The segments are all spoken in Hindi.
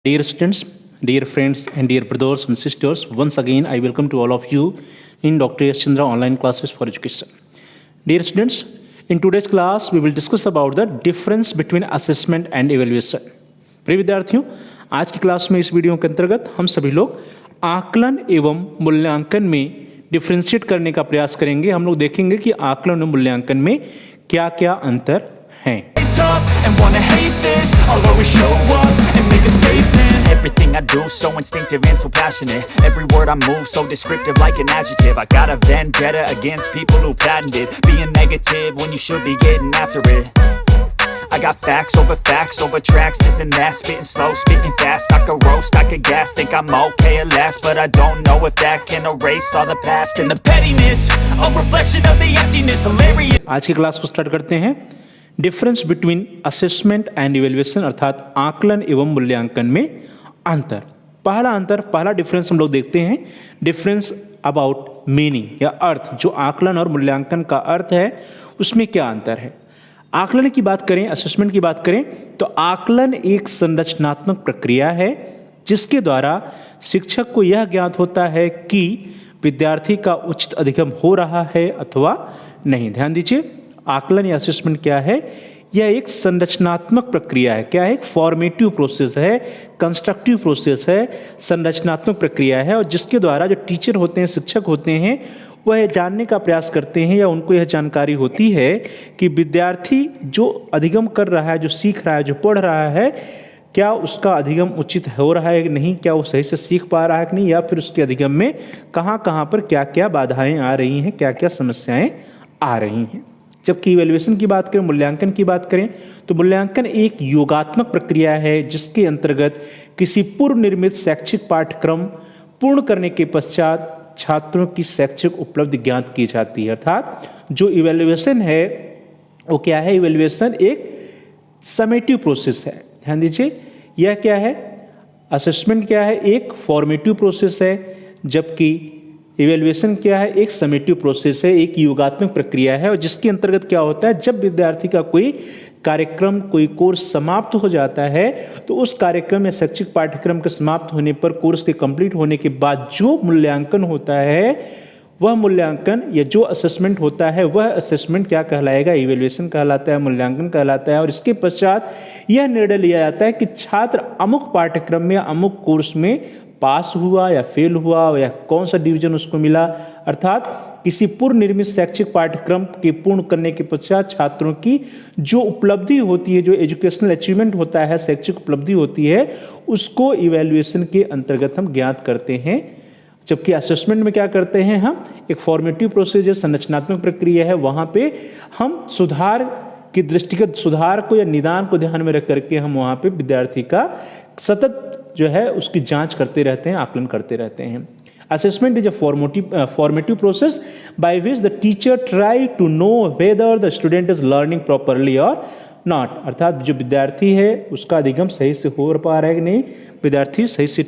Dear students, dear friends, and dear brothers and sisters, once again I welcome to all of you in Dr. S. Chandra online classes for education. Dear students, in today's class we will discuss about the difference between assessment and evaluation. प्रिय विद्यार्थियों, आज की क्लास में इस वीडियो के अंतर्गत हम सभी लोग आकलन एवं मूल्यांकन में डिफ्रेंशिएट करने का प्रयास करेंगे। हम लोग देखेंगे कि आकलन और मूल्यांकन में क्या क्या अंतर हैं। Everything I do so instinctive and so passionate. Every word I move so descriptive like an adjective. I got a vendetta against people who patented being negative when you should be getting after it. I got facts over tracks, this and that. Spitting slow, spitting fast. I could roast, I could gas. Think I'm okay at last, but I don't know if that can erase all the past and the pettiness. A reflection of the emptiness, hilarious. आज की क्लास को स्टार्ट करते हैं। Difference between assessment and evaluation अर्थात आकलन एवं मूल्यांकन में अंतर। पहला डिफरेंस हम लोग देखते हैं, डिफरेंस अबाउट मीनिंग या अर्थ। जो आकलन और मूल्यांकन का अर्थ है उसमें क्या अंतर है। आकलन की बात करें, असेसमेंट की बात करें तो आकलन एक संरचनात्मक प्रक्रिया है जिसके द्वारा शिक्षक को यह ज्ञात होता है कि विद्यार्थी का उचित अधिगम हो रहा है अथवा नहीं। ध्यान दीजिए, आकलन या असेसमेंट क्या है, यह एक संरचनात्मक प्रक्रिया है। क्या है? एक फॉर्मेटिव प्रोसेस है, कंस्ट्रक्टिव प्रोसेस है, संरचनात्मक प्रक्रिया है और जिसके द्वारा जो टीचर होते हैं, शिक्षक होते हैं, वह जानने का प्रयास करते हैं या उनको यह जानकारी होती है कि विद्यार्थी जो अधिगम कर रहा है, जो सीख रहा है, जो पढ़ रहा है, क्या उसका अधिगम उचित हो रहा है कि नहीं, क्या वो सही से सीख पा रहा है कि नहीं, या फिर उसके अधिगम में कहाँ कहाँ पर क्या क्या बाधाएं आ रही हैं, क्या क्या समस्याएं आ रही हैं। जबकि इवैल्यूएशन की बात करें, मूल्यांकन की बात करें तो मूल्यांकन एक योगात्मक प्रक्रिया है जिसके अंतर्गत किसी पूर्व निर्मित शैक्षिक पाठ्यक्रम पूर्ण करने के पश्चात छात्रों की शैक्षिक उपलब्धि ज्ञात की जाती है। अर्थात जो इवैल्यूएशन है वो क्या है? इवैल्यूएशन एक समेटिव प्रोसेस है। ध्यान दीजिए, यह क्या है? असेसमेंट क्या है? एक फॉर्मेटिव प्रोसेस है, जबकि इवैल्यूएशन क्या है? एक समेटिव प्रोसेस है, एक योगात्मक प्रक्रिया है और जिसके अंतर्गत क्या होता है, जब विद्यार्थी का कोई कार्यक्रम, कोई कोर्स समाप्त हो जाता है तो उस कार्यक्रम या शैक्षिक पाठ्यक्रम के समाप्त होने पर, कोर्स के कंप्लीट होने के बाद जो मूल्यांकन होता है, वह मूल्यांकन या जो असेसमेंट होता है वह असेसमेंट क्या कहलाएगा? इवैल्यूएशन कहलाता है, मूल्यांकन कहलाता है। और इसके पश्चात यह निर्णय लिया जाता है कि छात्र अमुक पाठ्यक्रम में, अमुक कोर्स में पास हुआ या फेल हुआ या कौन सा डिवीजन उसको मिला। अर्थात किसी पूर्व निर्मित शैक्षिक पाठ्यक्रम के पूर्ण करने के पश्चात छात्रों की जो उपलब्धि होती है, जो एजुकेशनल अचीवमेंट होता है, शैक्षिक उपलब्धि होती है, उसको इवैल्यूएशन के अंतर्गत हम ज्ञात करते हैं। जबकि असेसमेंट में क्या करते हैं, हम एक फॉर्मेटिव प्रोसेस है, संरचनात्मक प्रक्रिया है, वहाँ पे हम सुधार की दृष्टिगत सुधार को या निदान को ध्यान में रख करके हम वहाँ पे विद्यार्थी का सतत जो है उसकी जांच करते रहते हैं, आकलन करते रहते हैं। Assessment is a formative process by which the teacher try to know whether the student is learning properly और नॉट। अर्थात जो विद्यार्थी है उसका अधिगम सही से हो पा रहा है कि नहीं, विद्यार्थी सही से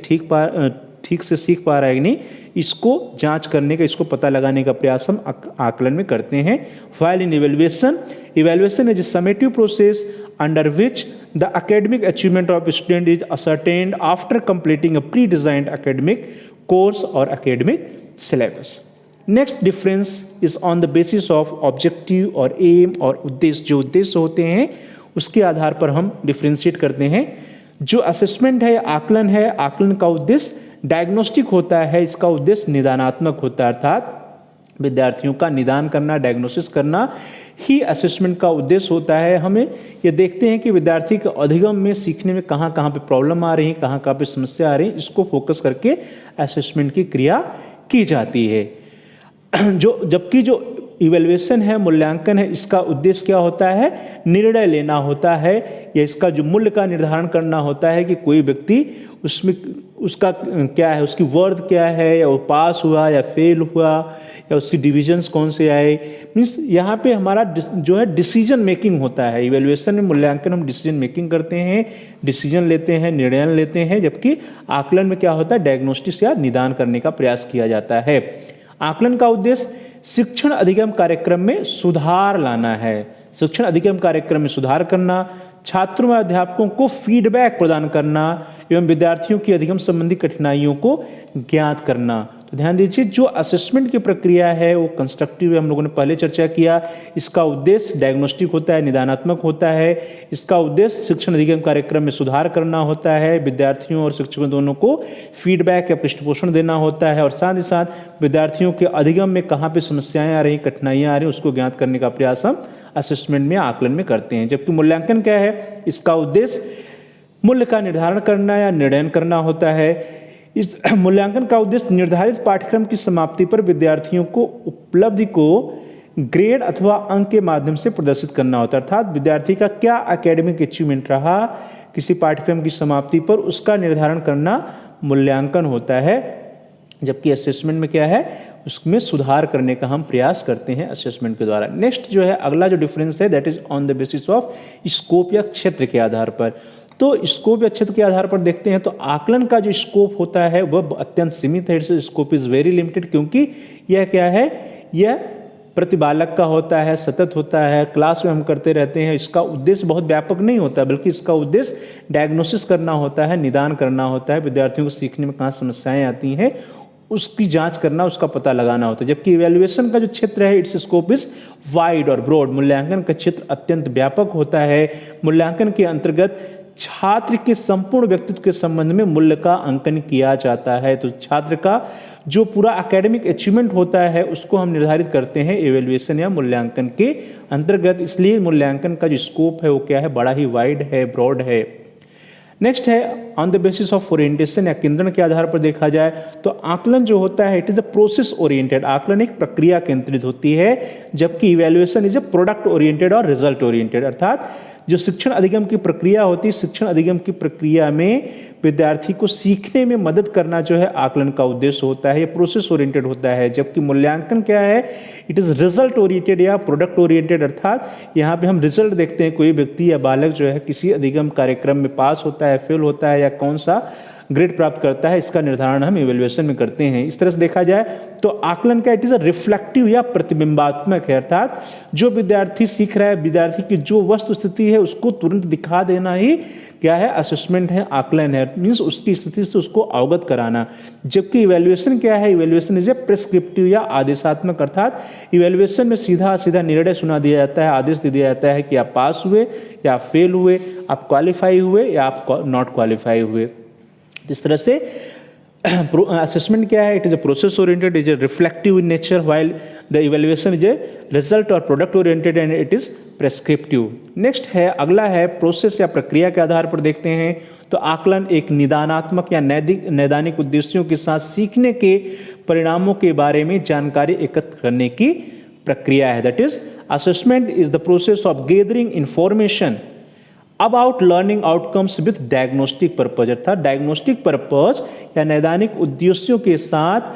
ठीक से सीख पा रहा है कि नहीं, इसको जांच करने का, इसको पता लगाने का प्रयास हम आकलन में करते हैं। While in evaluation is a summative process under which the academic achievement of a student is ascertained after completing a pre-designed academic course or academic syllabus. Next difference is on the basis of objective और aim और उद्देश्य। जो उद्देश्य होते हैं उसके आधार पर हम डिफ्रेंशिएट करते हैं। जो असेसमेंट है, आकलन है, आकलन का उद्देश्य डायग्नोस्टिक होता है, इसका उद्देश्य निदानात्मक होता है। अर्थात विद्यार्थियों का निदान करना, डायग्नोसिस करना ही असेसमेंट का उद्देश्य होता है। हमें ये देखते हैं कि विद्यार्थी के अधिगम में, सीखने में कहाँ कहाँ पे प्रॉब्लम आ रही है, कहाँ कहाँ पे समस्या आ रही है, इसको फोकस करके असेसमेंट की क्रिया की जाती है। जबकि जो इवैल्यूएशन है, मूल्यांकन है, इसका उद्देश्य क्या होता है? निर्णय लेना होता है या इसका जो मूल्य का निर्धारण करना होता है कि कोई व्यक्ति उसमें उसका क्या है, उसकी वर्थ क्या है, या वो पास हुआ या फेल हुआ, या उसकी डिविजन्स कौन से आए। मीन्स यहाँ पे हमारा जो है डिसीजन मेकिंग होता है। इवैल्यूएशन में, मूल्यांकन हम डिसीजन मेकिंग करते हैं, डिसीजन लेते हैं, निर्णय लेते हैं, जबकि आकलन में क्या होता है? डायग्नोस्टिक्स या निदान करने का प्रयास किया जाता है। आकलन का उद्देश्य शिक्षण अधिगम कार्यक्रम में सुधार लाना है। शिक्षण अधिगम कार्यक्रम में सुधार करना, छात्रों व अध्यापकों को फीडबैक प्रदान करना एवं विद्यार्थियों की अधिगम संबंधी कठिनाइयों को ज्ञात करना। तो ध्यान दीजिए, जो असेसमेंट की प्रक्रिया है वो कंस्ट्रक्टिव है, हम लोगों ने पहले चर्चा किया। इसका उद्देश्य डायग्नोस्टिक होता है, निदानात्मक होता है। इसका उद्देश्य शिक्षण अधिगम कार्यक्रम में सुधार करना होता है, विद्यार्थियों और शिक्षकों दोनों को फीडबैक या पृष्ठपोषण देना होता है, और साथ ही साथ विद्यार्थियों के अधिगम में कहाँ पे समस्याएं आ रही, कठिनाइयाँ आ रही, उसको ज्ञात करने का प्रयास हम असेसमेंट में, आकलन में करते हैं। जबकि मूल्यांकन क्या है, इसका उद्देश्य मूल्य का निर्धारण करना या निर्णय करना होता है। इस मूल्यांकन का उद्देश्य निर्धारित पाठ्यक्रम की समाप्ति पर विद्यार्थियों को उपलब्धि को ग्रेड अथवा अंक के माध्यम से प्रदर्शित करना होता है, अर्थात विद्यार्थी का क्या एकेडमिक अचीवमेंट रहा किसी पाठ्यक्रम की समाप्ति पर, उसका निर्धारण करना मूल्यांकन होता है। जबकि असेसमेंट में क्या है, उसमें सुधार करने का हम प्रयास करते हैं असेसमेंट के द्वारा। नेक्स्ट जो है, अगला जो डिफरेंस है, that is on the basis of scope या क्षेत्र के आधार पर। तो स्कोप या क्षेत्र के आधार पर देखते हैं तो आकलन का जो स्कोप होता है वह अत्यंत सीमित है। स्कोप इज वेरी लिमिटेड, क्योंकि यह क्या है, यह प्रतिबालक का होता है, सतत होता है, क्लास में हम करते रहते हैं। इसका उद्देश्य बहुत व्यापक नहीं होता, बल्कि इसका उद्देश्य डायग्नोसिस करना होता है, निदान करना होता है, विद्यार्थियों को सीखने में कहाँ समस्याएं आती हैं उसकी जांच करना, उसका पता लगाना होता है। जबकि इवैल्यूएशन का जो क्षेत्र है, इट्स स्कोप इज वाइड और ब्रॉड। मूल्यांकन का क्षेत्र अत्यंत व्यापक होता है। मूल्यांकन के अंतर्गत छात्र के संपूर्ण व्यक्तित्व के संबंध में मूल्य का अंकन किया जाता है। तो छात्र का जो पूरा एकेडमिक अचीवमेंट होता है उसको हम निर्धारित करते हैं इवैल्यूएशन या मूल्यांकन के अंतर्गत। इसलिए मूल्यांकन का जो स्कोप है वो क्या है, बड़ा ही वाइड है, ब्रॉड है। नेक्स्ट है on the basis of orientation या केंद्रण के आधार पर देखा जाए तो आकलन जो होता है it is a process oriented. आकलन एक प्रक्रिया केंद्रित होती है, जबकि evaluation is a product oriented और रिजल्ट ओरिएंटेड। अर्थात जो शिक्षण अधिगम की प्रक्रिया होती है, शिक्षण अधिगम की प्रक्रिया में विद्यार्थी को सीखने में मदद करना जो है आकलन का उद्देश्य होता है, ये प्रोसेस ओरिएंटेड होता है। जबकि मूल्यांकन क्या है, इट इज रिजल्ट ओरिएंटेड या प्रोडक्ट ओरिएंटेड। अर्थात यहाँ पे हम रिजल्ट देखते हैं, कोई व्यक्ति या बालक जो है किसी अधिगम कार्यक्रम में पास होता है, फेल होता है या कौन सा ग्रेड प्राप्त करता है, इसका निर्धारण हम इवैल्यूएशन में करते हैं। इस तरह से देखा जाए तो आकलन का इट इज अ रिफ्लेक्टिव या प्रतिबिंबात्मक है। अर्थात जो विद्यार्थी सीख रहा है, विद्यार्थी की जो वस्तु स्थिति है उसको तुरंत दिखा देना ही क्या है, असेसमेंट है, आकलन है। मीन्स उसकी स्थिति से उसको अवगत कराना। जबकि इवैल्यूएशन क्या है, इवैल्यूएशन इज ए प्रिस्क्रिप्टिव या आदेशात्मक। अर्थात इवैल्यूएशन में सीधा सीधा निर्णय सुना दिया जाता है, आदेश दे दिया जाता है कि आप पास हुए या आप फेल हुए, आप क्वालिफाई हुए या आप नॉट क्वालिफाई हुए। इस तरह से असेसमेंट क्या है, it is a process oriented, is a reflective in nature, while the evaluation is a result और product oriented and it is prescriptive. Next है, अगला है प्रोसेस या प्रक्रिया के आधार पर देखते हैं तो आकलन एक निदानात्मक या नैदानिक उद्देश्यों के साथ सीखने के परिणामों के बारे में जानकारी एकत्र करने की प्रक्रिया है। That is assessment is the process of gathering information about learning outcomes with diagnostic purpose. अर्थात डायग्नोस्टिक पर्पज या नैदानिक उद्देश्यों के साथ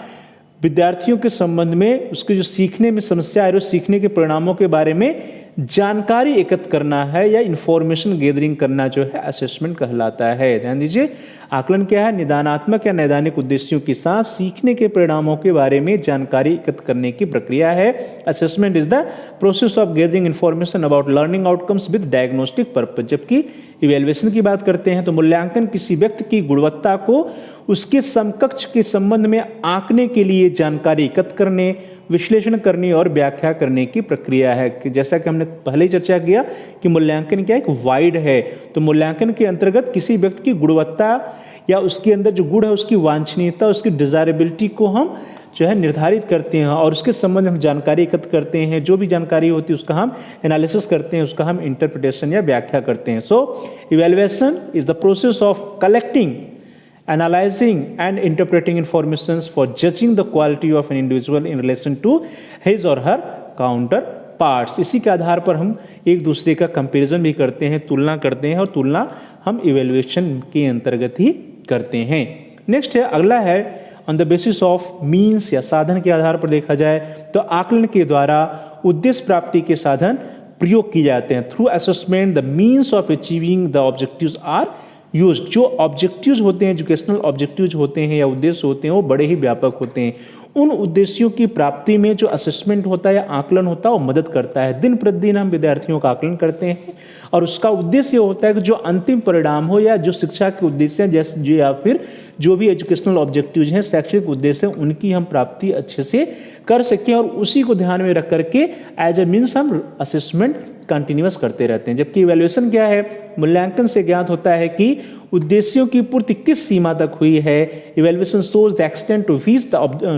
विद्यार्थियों के संबंध में उसके जो सीखने में समस्या है, सीखने के परिणामों के बारे में जानकारी एकत्र करना है या इंफॉर्मेशन गैदरिंग करना जो है असेसमेंट कहलाता है। ध्यान दीजिए, आकलन क्या है, निदानात्मक या नैदानिक उद्देश्यों के साथ सीखने के परिणामों के बारे में जानकारी एकत्र करने की प्रक्रिया है। Assessment is the process of gathering information about learning outcomes with diagnostic purpose. जबकि इवैल्यूएशन की बात करते हैं तो मूल्यांकन किसी व्यक्ति की गुणवत्ता को उसके समकक्ष के संबंध में आंकने के लिए जानकारी एकत्र करने, विश्लेषण करने और व्याख्या करने की प्रक्रिया है। कि जैसा कि हमने पहले ही चर्चा किया कि मूल्यांकन क्या है, एक वाइड है। तो मूल्यांकन के अंतर्गत किसी व्यक्ति की गुणवत्ता या उसके अंदर जो गुण है उसकी वांछनीयता, उसकी डिजायरेबिलिटी को हम जो है निर्धारित करते हैं और उसके संबंध में हम जानकारी एकत्र करते हैं। जो भी जानकारी होती है उसका हम एनालिसिस करते हैं, उसका हम इंटरप्रिटेशन या व्याख्या करते हैं। So evaluation is the process of collecting, analyzing and interpreting informations for judging the quality of an individual in relation to his or her counterparts। इसी के आधार पर हम एक दूसरे का कंपैरिजन भी करते हैं, तुलना करते हैं, और तुलना हम इवैल्यूएशन के अंतर्गत ही करते हैं। नेक्स्ट है, अगला है on the basis of means या साधन के आधार पर देखा जाए तो आकलन के द्वारा उद्देश्य प्राप्ति के साधन प्रयोग किए जाते हैं। Through assessment the means of achieving the objectives are use जो ऑब्जेक्टिव्स होते हैं, एजुकेशनल ऑब्जेक्टिव्स होते हैं या उद्देश्य होते हैं, वो बड़े ही व्यापक होते हैं। उन उद्देश्यों की प्राप्ति में जो असेसमेंट होता है या आकलन होता है वो मदद करता है। दिन प्रतिदिन हम विद्यार्थियों का आकलन करते हैं और उसका उद्देश्य होता है कि जो अंतिम परिणाम हो या जो शिक्षा के उद्देश्य हैं, जैसे जो या फिर जो भी एजुकेशनल ऑब्जेक्टिव्स हैं, शैक्षणिक उद्देश्य हैं, उनकी हम प्राप्ति अच्छे से कर सकें और उसी को ध्यान में रख करके एज ए मीन्स हम असेसमेंट कंटिन्यूअस करते रहते हैं। जबकि इवैल्यूएशन क्या है, मूल्यांकन से ज्ञात होता है कि उद्देश्यों की पूर्ति किस सीमा तक हुई है। Evaluation shows the extent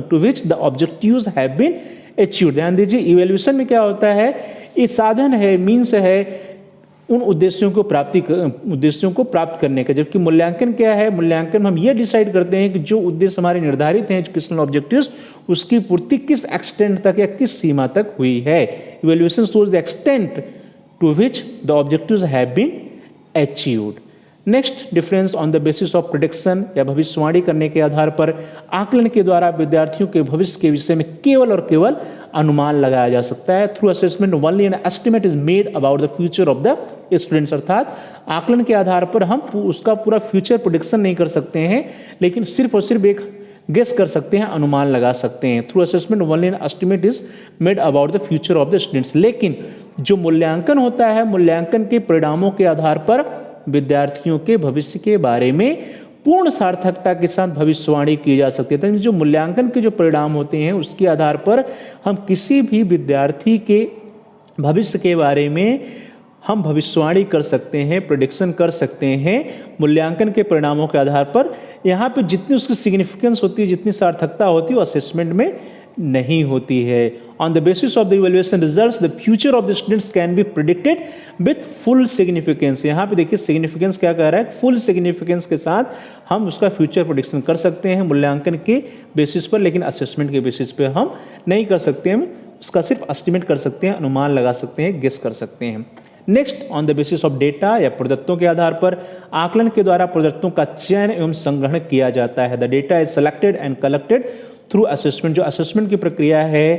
to which the objectives have been achieved. ध्यान दीजिए, इवैल्यूएशन में क्या होता है, ये साधन है, मीन्स है उन उद्देश्यों को प्राप्त करने का। जबकि मूल्यांकन क्या है, मूल्यांकन हम ये डिसाइड करते हैं कि जो उद्देश्य हमारे निर्धारित हैं एजुकेशनल ऑब्जेक्टिव्स, उसकी पूर्ति किस एक्सटेंट तक या किस सीमा तक हुई है। Evaluation shows the extent to which the objectives have been achieved. Next difference on the basis of prediction या भविष्यवाणी करने के आधार पर आकलन के द्वारा विद्यार्थियों के भविष्य के विषय में केवल और केवल अनुमान लगाया जा सकता है। Through assessment only an estimate is made about the future of the students. अर्थात आकलन के आधार पर हम उसका पूरा फ्यूचर प्रेडिक्शन नहीं कर सकते हैं, लेकिन सिर्फ और सिर्फ एक गेस कर सकते हैं, अनुमान लगा सकते हैं। Through assessment only an estimate is made about the future of the students. लेकिन जो मूल्यांकन होता है, मूल्यांकन के परिणामों के आधार पर विद्यार्थियों के भविष्य के बारे में पूर्ण सार्थकता के साथ भविष्यवाणी की जा सकती है। तो जो मूल्यांकन के जो परिणाम होते हैं उसके आधार पर हम किसी भी विद्यार्थी के भविष्य के बारे में हम भविष्यवाणी कर सकते हैं, प्रेडिक्शन कर सकते हैं मूल्यांकन के परिणामों के आधार पर। यहाँ पे जितनी उसकी सिग्निफिकेंस होती है, जितनी सार्थकता होती है, वो असेसमेंट में नहीं होती है। On the basis of the evaluation results the future of the students can be predicted with full significance. यहाँ पे देखिए सिग्निफिकेंस क्या कह रहा है, फुल सिग्निफिकेंस के साथ हम उसका फ्यूचर प्रेडिक्शन कर सकते हैं मूल्यांकन के बेसिस पर, लेकिन असेसमेंट के बेसिस पर हम नहीं कर सकते हैं। उसका सिर्फ एस्टिमेट कर सकते हैं, अनुमान लगा सकते हैं, गेस कर सकते हैं। Next, on the basis of data या प्रदत्तों के आधार पर आकलन के द्वारा प्रदत्तों का चयन एवं संग्रहण किया जाता है। The data is selected and collected through assessment. जो असेसमेंट की प्रक्रिया है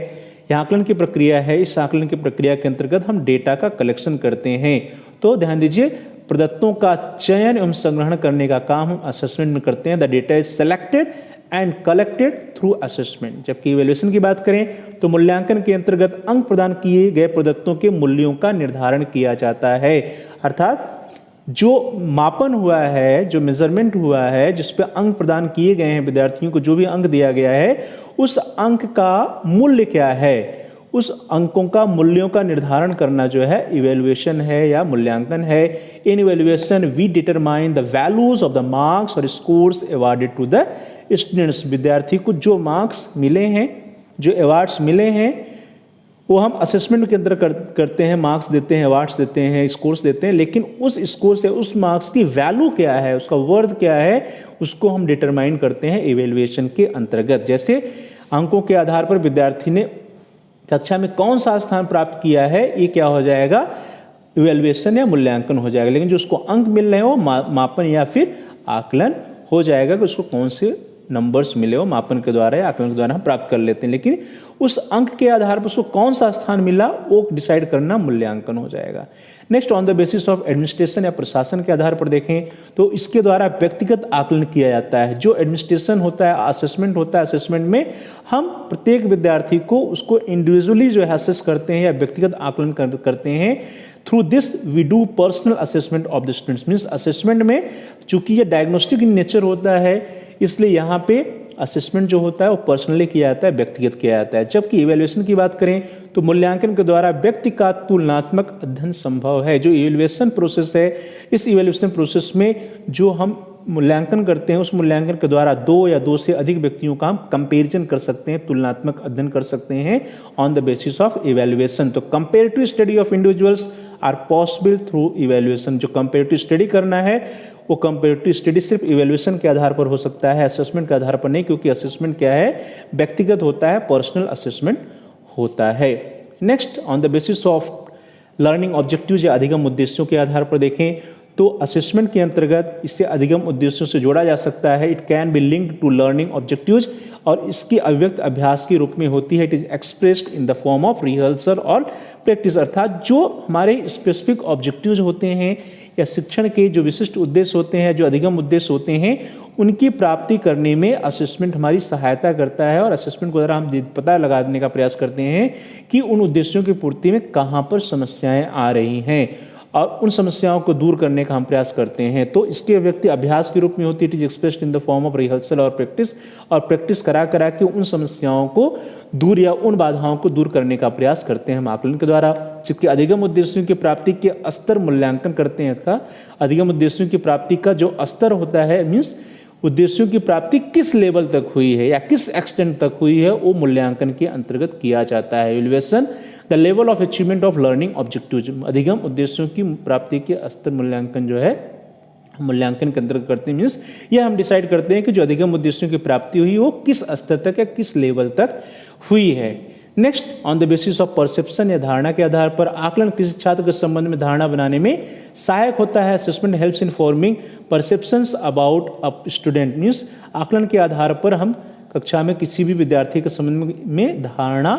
या आकलन की प्रक्रिया है, इस आकलन की प्रक्रिया के अंतर्गत हम डेटा का कलेक्शन करते हैं। तो ध्यान दीजिए, प्रदत्तों का चयन एवं संग्रहण करने का काम हम असेसमेंट में करते हैं। The data is selected and collected through assessment. जबकि इवैल्यूएशन की बात करें तो मूल्यांकन के अंतर्गत अंक प्रदान किए गए प्रदत्तों के मूल्यों का निर्धारण किया जाता है। अर्थात जो मापन हुआ है, जो मेजरमेंट हुआ है, जिस पे अंक प्रदान किए गए हैं विद्यार्थियों को, जो भी अंक दिया गया है, उस अंक का मूल्य क्या है, उस अंकों का मूल्यों का निर्धारण करना जो है इवैल्यूएशन है या मूल्यांकन है। In evaluation we determine the values of the marks और scores awarded to the students. विद्यार्थी को जो मार्क्स मिले हैं, जो अवार्ड्स मिले हैं, वो हम असेसमेंट के अंदर करते हैं, मार्क्स देते हैं, अवार्ड्स देते हैं, स्कोर्स देते हैं, लेकिन उस स्कोर से उस मार्क्स की वैल्यू क्या है, उसका वर्थ क्या है, उसको हम डिटरमाइन करते हैं इवैल्यूएशन के अंतर्गत। जैसे अंकों के आधार पर विद्यार्थी ने कक्षा में कौन सा स्थान प्राप्त किया है, ये क्या हो जाएगा, इवैल्यूएशन या मूल्यांकन हो जाएगा। लेकिन जो उसको अंक मिल रहे हैं वो मापन या फिर आकलन हो जाएगा कि उसको कौन से नंबर्स मिले हो, मापन के द्वारा या आकलन के द्वारा हम प्राप्त कर लेते हैं। लेकिन उस अंक के आधार पर उसको कौन सा स्थान मिला वो डिसाइड करना मूल्यांकन हो जाएगा। Next, on the basis of administration या प्रशासन के आधार पर देखें तो इसके द्वारा व्यक्तिगत आकलन किया जाता है। जो एडमिनिस्ट्रेशन होता है, असेसमेंट होता है, असेसमेंट में हम प्रत्येक विद्यार्थी को उसको इंडिविजुअली जो है असेस करते हैं या व्यक्तिगत आकलन करते हैं। Through this we do personal assessment of the students. Means assessment में चूंकि ये डायग्नोस्टिक इन नेचर होता है, इसलिए यहाँ पे असेसमेंट जो होता है वो पर्सनली किया जाता है, व्यक्तिगत किया जाता है। जबकि इवैल्यूएशन की बात करें तो मूल्यांकन के द्वारा व्यक्ति का तुलनात्मक अध्ययन संभव है। जो इवैल्यूएशन प्रोसेस है, इस इवैल्यूएशन प्रोसेस में जो हम मूल्यांकन करते हैं, उस मूल्यांकन के द्वारा दो या दो से अधिक व्यक्तियों का हम कंपेरिजन कर सकते हैं, तुलनात्मक अध्ययन कर सकते हैं on the basis of evaluation. तो comparative study of individuals are possible through evaluation. जो कंपेरेटिव स्टडी करना है वो कंपेरेटिव स्टडी सिर्फ इवैल्यूएशन के आधार पर हो सकता है, असेसमेंट के आधार पर नहीं, क्योंकि असेसमेंट क्या है, व्यक्तिगत होता है, पर्सनल असेसमेंट होता है। Next, on the basis of learning objectives या अधिगम उद्देश्यों के आधार पर देखें तो असेसमेंट के अंतर्गत इसे अधिगम उद्देश्यों से जोड़ा जा सकता है। It can be linked to learning objectives, और इसकी अभिव्यक्त अभ्यास के रूप में होती है। It is expressed in the form of rehearsal और प्रैक्टिस, अर्थात जो हमारे स्पेसिफिक ऑब्जेक्टिव्स होते हैं या शिक्षण के जो विशिष्ट उद्देश्य होते हैं, जो अधिगम उद्देश्य होते हैं, उनकी प्राप्ति करने में असेसमेंट हमारी सहायता करता है। और असेसमेंट के द्वारा हम पता लगाने का प्रयास करते हैं कि उन उद्देश्यों की पूर्ति में कहाँ पर समस्याएं आ रही हैं, और उन समस्याओं को दूर करने का हम प्रयास करते हैं। तो इसकी अभिव्यक्ति अभ्यास के रूप में होती है। It is expressed in the form of rehearsal और प्रैक्टिस करा करा के उन समस्याओं को दूर या उन बाधाओं को दूर करने का प्रयास करते हैं हम आकलन के द्वारा। जबकि अधिगम उद्देश्यों की प्राप्ति के स्तर मूल्यांकन करते हैं। इसका अधिगम उद्देश्यों की प्राप्ति का जो स्तर होता है, मीन्स उद्देश्यों की प्राप्ति किस लेवल तक हुई है या किस एक्सटेंट तक हुई है, वो मूल्यांकन के अंतर्गत किया जाता है। Evaluation the level of achievement of learning objectives, अधिगम उद्देश्यों की प्राप्ति के स्तर मूल्यांकन जो है मूल्यांकन के अंतर्गत करते हैं। मीन्स यह हम डिसाइड करते हैं कि जो अधिगम उद्देश्यों की प्राप्ति हुई वो किस स्तर तक या किस लेवल तक हुई है। Next, on the basis of perception या धारणा के आधार पर आकलन किसी छात्र के संबंध में धारणा बनाने में सहायक होता है। Assessment helps in forming perceptions about a student, means आकलन के आधार पर हम कक्षा में किसी भी विद्यार्थी के संबंध में धारणा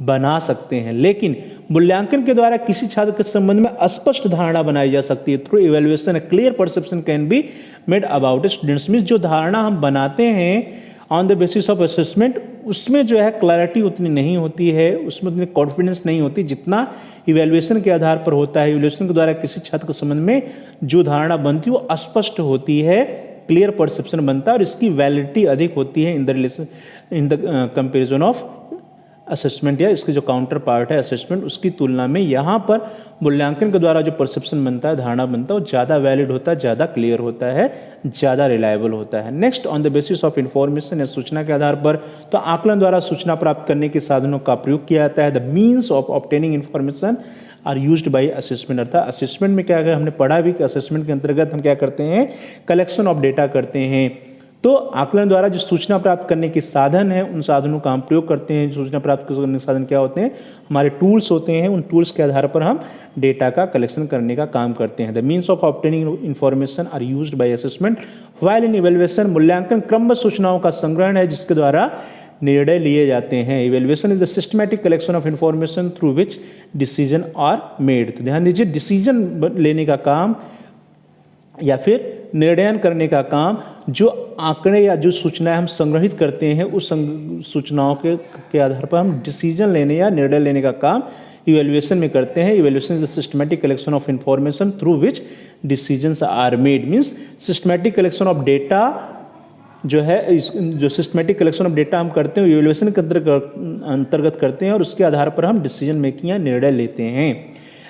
बना सकते हैं। लेकिन मूल्यांकन के द्वारा किसी छात्र के संबंध में अस्पष्ट धारणा बनाई जा सकती है। Through evaluation a clear perception can be made about students, means जो धारणा हम बनाते हैं on the basis of assessment, उसमें जो है क्लैरिटी उतनी नहीं होती है, उसमें उतनी कॉन्फिडेंस नहीं होती जितना इवैल्यूएशन के आधार पर होता है। इवैल्यूएशन के द्वारा किसी छात्र के संबंध में जो धारणा बनती है वो अस्पष्ट होती है, क्लियर परसेप्शन बनता है, और इसकी वैलिडिटी अधिक होती है in the comparison of assessment, या इसके जो काउंटर पार्ट है असेसमेंट, उसकी तुलना में यहाँ पर मूल्यांकन के द्वारा जो परसेप्शन बनता है, धारणा बनता है, वो ज़्यादा वैलिड होता है, ज़्यादा क्लियर होता है, ज़्यादा रिलायबल होता है। Next, on the basis of information या सूचना के आधार पर, तो आकलन द्वारा सूचना प्राप्त करने के साधनों का प्रयोग किया जाता है। The means of obtaining information are used by assessment, अर्थात असेसमेंट में क्या है, हमने पढ़ा भी कि असेसमेंट के अंतर्गत हम क्या करते हैं, कलेक्शन ऑफ डेटा करते हैं। तो आकलन द्वारा जो सूचना प्राप्त करने के साधन है, उन साधनों का हम प्रयोग करते हैं। सूचना प्राप्त करने के साधन क्या होते हैं, हमारे टूल्स होते हैं। उन टूल्स के आधार पर हम डेटा का कलेक्शन करने का काम करते हैं। The means of obtaining information are used by assessment while in evaluation, मूल्यांकन क्रमबद्ध सूचनाओं का संग्रहण है जिसके द्वारा निर्णय लिए जाते हैं। Evaluation is the systematic collection of information through which decision are made. तो ध्यान दीजिए, डिसीजन लेने का काम या फिर निर्णयन करने का काम, जो आंकड़े या जो सूचनाएं हम संग्रहित करते हैं, उस सूचनाओं के आधार पर हम डिसीजन लेने या निर्णय लेने का काम इवैल्यूएशन में करते हैं। Evaluation is the systematic collection of information through which decisions are made, means systematic collection of data जो है, जो सिस्टमैटिक कलेक्शन ऑफ डेटा हम करते हैं इवैल्यूएशन के अंतर्गत करते हैं, और उसके आधार पर हम डिसीजन मेकिंग या निर्णय लेते हैं।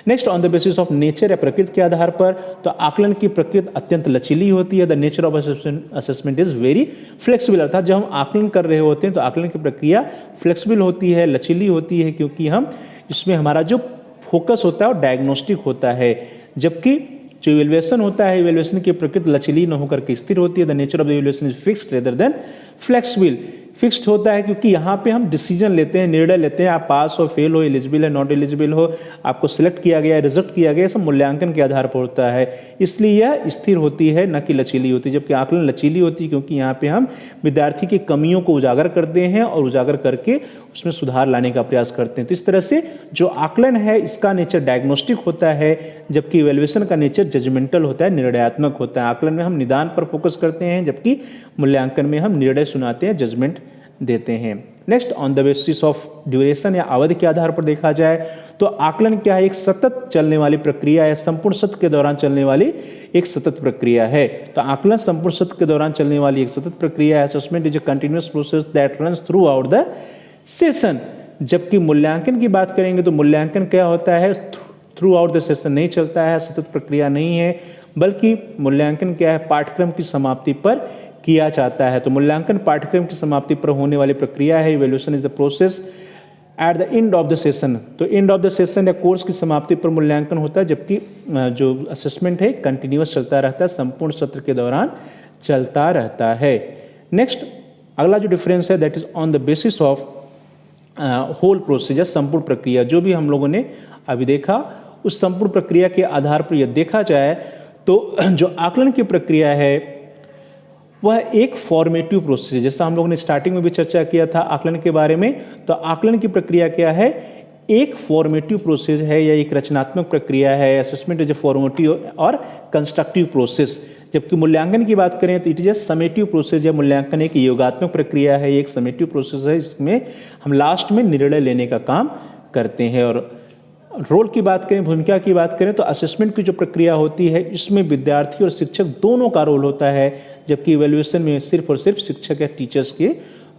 Next, on the basis of nature या प्रकृति के आधार पर, तो आकलन की प्रकृति अत्यंत लचीली होती है। The nature of assessment is very flexible, अर्थात जब हम आकलन कर रहे होते हैं तो आकलन की प्रक्रिया फ्लेक्सिबल होती है, लचीली होती है, क्योंकि हम इसमें हमारा जो फोकस होता है वो डायग्नोस्टिक होता है। जबकि जो इवैल्यूएशन होता है, इवैल्यूएशन की प्रकृति लचीली न होकर के स्थिर होती है। The nature of the evaluation is fixed rather than flexible, fixed होता है क्योंकि यहाँ पे हम डिसीजन लेते हैं, निर्णय लेते हैं। आप पास हो, फेल हो, एलिजिबल है, नॉट एलिजिबल हो, आपको सिलेक्ट किया गया है, रिजेक्ट किया गया, सब मूल्यांकन के आधार पर होता है, इसलिए यह स्थिर होती है, न कि लचीली होती है। जबकि आकलन लचीली होती है क्योंकि यहाँ पे हम विद्यार्थी की कमियों को उजागर करते हैं और उजागर करके उसमें सुधार लाने का प्रयास करते हैं। तो इस तरह से जो आकलन है इसका नेचर डायग्नोस्टिक होता है, जबकि इवैल्यूएशन का नेचर जजमेंटल होता है, निर्णयात्मक होता है। आकलन में हम निदान पर फोकस करते हैं, जबकि मूल्यांकन में हम निर्णय सुनाते हैं, जजमेंट देते हैं। Next, on the basis of duration या अवधि के आधार पर देखा जाए तो आकलन क्या है, एक सतत चलने वाली प्रक्रिया है, संपूर्ण सत्र के दौरान चलने वाली एक सतत प्रक्रिया है। तो आकलन संपूर्ण सत्र के दौरान चलने वाली एक सतत प्रक्रिया है। Assessment is a continuous process that runs through out the session. जबकि मूल्यांकन की बात करेंगे तो मूल्यांकन क्या होता है, थ्रू आउट द सेशन नहीं चलता है, सतत प्रक्रिया नहीं है, बल्कि मूल्यांकन क्या है, पाठ्यक्रम की समाप्ति पर किया जाता है। तो मूल्यांकन पाठ्यक्रम की समाप्ति पर होने वाली प्रक्रिया है। Evaluation is the process at the end of the session. तो एंड ऑफ द सेशन या कोर्स की समाप्ति पर मूल्यांकन होता है, जबकि जो असेसमेंट है कंटिन्यूअस चलता रहता है, संपूर्ण सत्र के दौरान चलता रहता है। नेक्स्ट, अगला जो डिफरेंस है that is on the basis of whole procedure, संपूर्ण प्रक्रिया। जो भी हम लोगों ने अभी देखा उस संपूर्ण प्रक्रिया के आधार पर यह देखा जाए तो जो आकलन की प्रक्रिया है वह एक फॉर्मेटिव प्रोसेस है। जैसा हम लोगों ने स्टार्टिंग में भी चर्चा किया था आकलन के बारे में, तो आकलन की प्रक्रिया क्या है, एक फॉर्मेटिव प्रोसेस है या एक रचनात्मक प्रक्रिया है। असेसमेंट इज ए फॉर्मेटिव और कंस्ट्रक्टिव प्रोसेस। जबकि मूल्यांकन की बात करें तो it is a summative process, या मूल्यांकन एक योगात्मक प्रक्रिया है, एक समेटिव प्रोसेस है। इसमें हम लास्ट में निर्णय लेने का काम करते हैं। और रोल की बात करें, भूमिका की बात करें, तो असेसमेंट की जो प्रक्रिया होती है इसमें विद्यार्थी और शिक्षक दोनों का रोल होता है, जबकि इवैल्यूएशन में सिर्फ और सिर्फ शिक्षक या टीचर्स के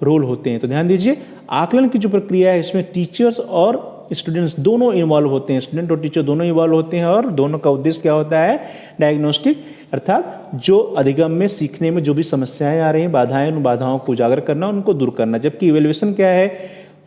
रोल होते हैं। तो ध्यान दीजिए, आकलन की जो प्रक्रिया है इसमें टीचर्स और स्टूडेंट्स दोनों इन्वॉल्व होते हैं, स्टूडेंट और टीचर दोनों इन्वॉल्व होते हैं, और दोनों का उद्देश्य क्या होता है, डायग्नोस्टिक, अर्थात जो अधिगम में सीखने में जो भी समस्याएं आ रही हैं, बाधाएं, उन बाधाओं को उजागर करना, उनको दूर करना। जबकि इवैल्यूएशन क्या है,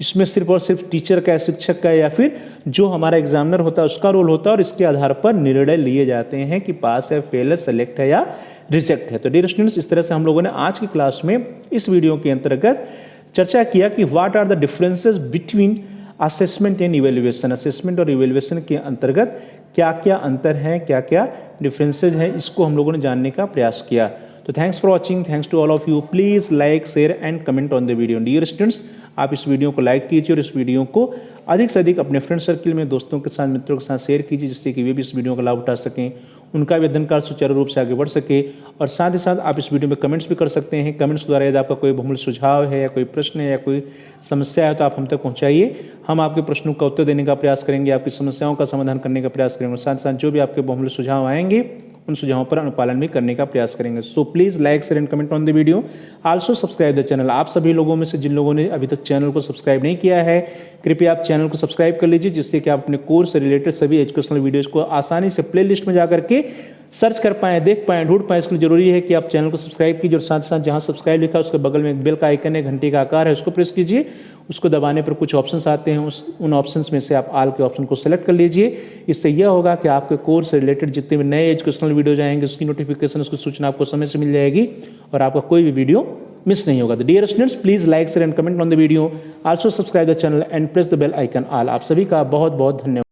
इसमें सिर्फ और सिर्फ टीचर का, शिक्षक का, या फिर जो हमारा एग्जामिनर होता है उसका रोल होता है, और इसके आधार पर निर्णय लिए जाते हैं कि पास है, फेल है, सेलेक्ट है या रिजेक्ट है। तो डियर स्टूडेंट्स, इस तरह से हम लोगों ने आज की क्लास में इस वीडियो के अंतर्गत चर्चा किया कि what are the differences between assessment and evaluation. Assessment और इवैल्यूएशन के अंतर्गत क्या क्या अंतर हैं, क्या क्या डिफरेंसेज हैं, इसको हम लोगों ने जानने का प्रयास किया। तो thanks for watching, thanks to all of you. Please like, share and comment on the video. Dear students, आप इस वीडियो को लाइक कीजिए और इस वीडियो को अधिक से अधिक अपने फ्रेंड सर्किल में, दोस्तों के साथ, मित्रों के साथ शेयर कीजिए, जिससे कि वे भी इस वीडियो का लाभ उठा सकें, उनका भी अध्ययन कार्य सुचारू रूप से आगे बढ़ सके। और साथ ही साथ आप इस वीडियो में कमेंट्स भी कर सकते हैं। कमेंट्स द्वारा यदि आपका कोई बहुमूल्य सुझाव है या कोई प्रश्न है या कोई समस्या है तो आप हम तक पहुंचाइए। हम आपके प्रश्नों का उत्तर देने का प्रयास करेंगे, आपकी समस्याओं का समाधान करने का प्रयास करेंगे, और साथ साथ जो भी आपके बहुमूल्य सुझाव आएंगे उन सुझावों पर अनुपालन भी करने का प्रयास करेंगे। So please like, share and comment on the video. Also subscribe the channel. आप सभी लोगों में से जिन लोगों ने अभी तक चैनल को सब्सक्राइब नहीं किया है, कृपया आप चैनल को सब्सक्राइब कर लीजिए, जिससे कि आप अपने कोर्स से रिलेटेड सभी एजुकेशनल वीडियोज़ को आसानी से प्लेलिस्ट में जाकर के सर्च कर पाएँ, देख पाएँ, ढूंढ पाएँ। इसके लिए जरूरी है कि आप चैनल को सब्सक्राइब कीजिए, और साथ साथ जहाँ सब्सक्राइब लिखा है उसके बगल में एक बेल का आइकन है, घंटी का आकार है, उसको प्रेस कीजिए। उसको दबाने पर कुछ ऑप्शंस आते हैं, उन ऑप्शंस में से आप आल के ऑप्शन को सेलेक्ट कर लीजिए। इससे यह होगा कि आपके कोर्स से रिलेटेड जितने भी नए एजुकेशनल वीडियोज आएंगे उसकी नोटिफिकेशन, उसकी सूचना आपको समय से मिल जाएगी, और आपका कोई भी वीडियो मिस नहीं होगा। तो dear students, please like, share and comment on the video. Also subscribe the channel and press the bell icon all. आप सभी का बहुत बहुत धन्यवाद।